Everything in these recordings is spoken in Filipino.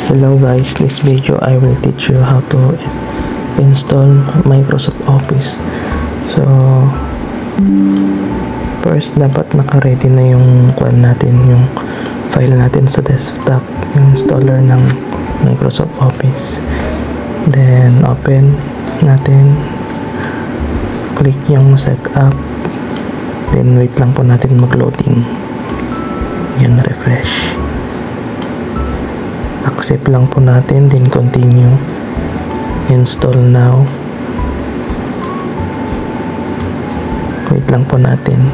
Hello guys, this video I will teach you how to install Microsoft Office. So first, dapat naka-ready na yung yung file natin sa desktop, yung installer ng Microsoft Office. Then open natin, click yung setup, then wait lang po natin mag-loading. Yan, refresh. Accept lang po natin, then continue. Install now. Wait lang po natin.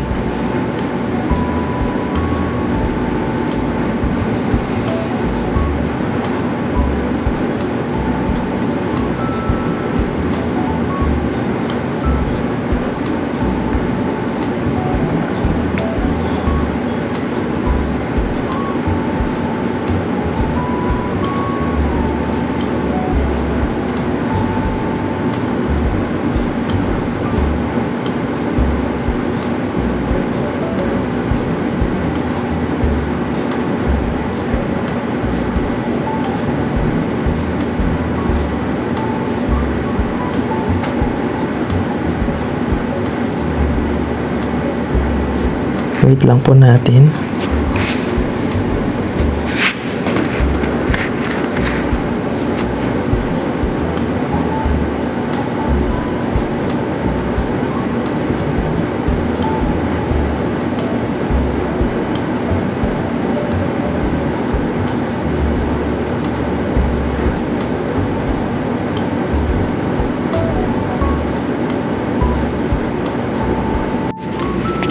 Wait lang po natin.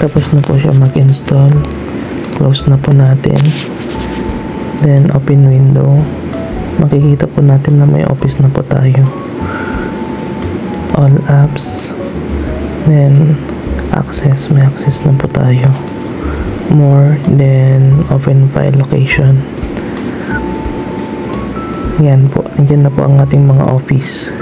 Tapos na po siya mag-install. Close na po natin. Then open window. Makikita po natin na may office na po tayo. All apps. Then access. May access na po tayo. More. Then open file location. Yan po. Andyan na po ang ating mga office.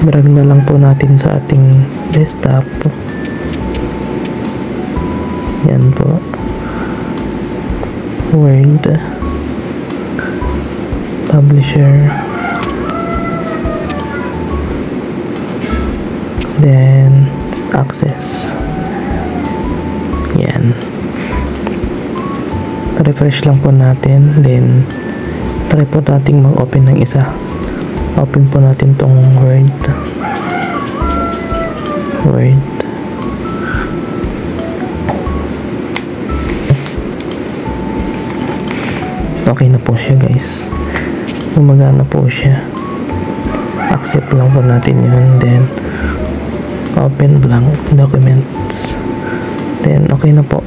Drag na lang po natin sa ating desktop. Yan po. Word. Publisher. Then access. Yan. Refresh lang po natin. Then try po nating mag-open ng isa. Open po natin tong Word. Okay na po siya guys. Gumagana po siya. Accept lang po natin yun. Then open blank documents. Then okay na po.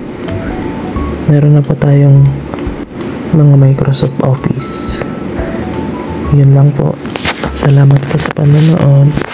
Meron na po tayong mga Microsoft Office. Yun lang po. Salamat po sa panonood.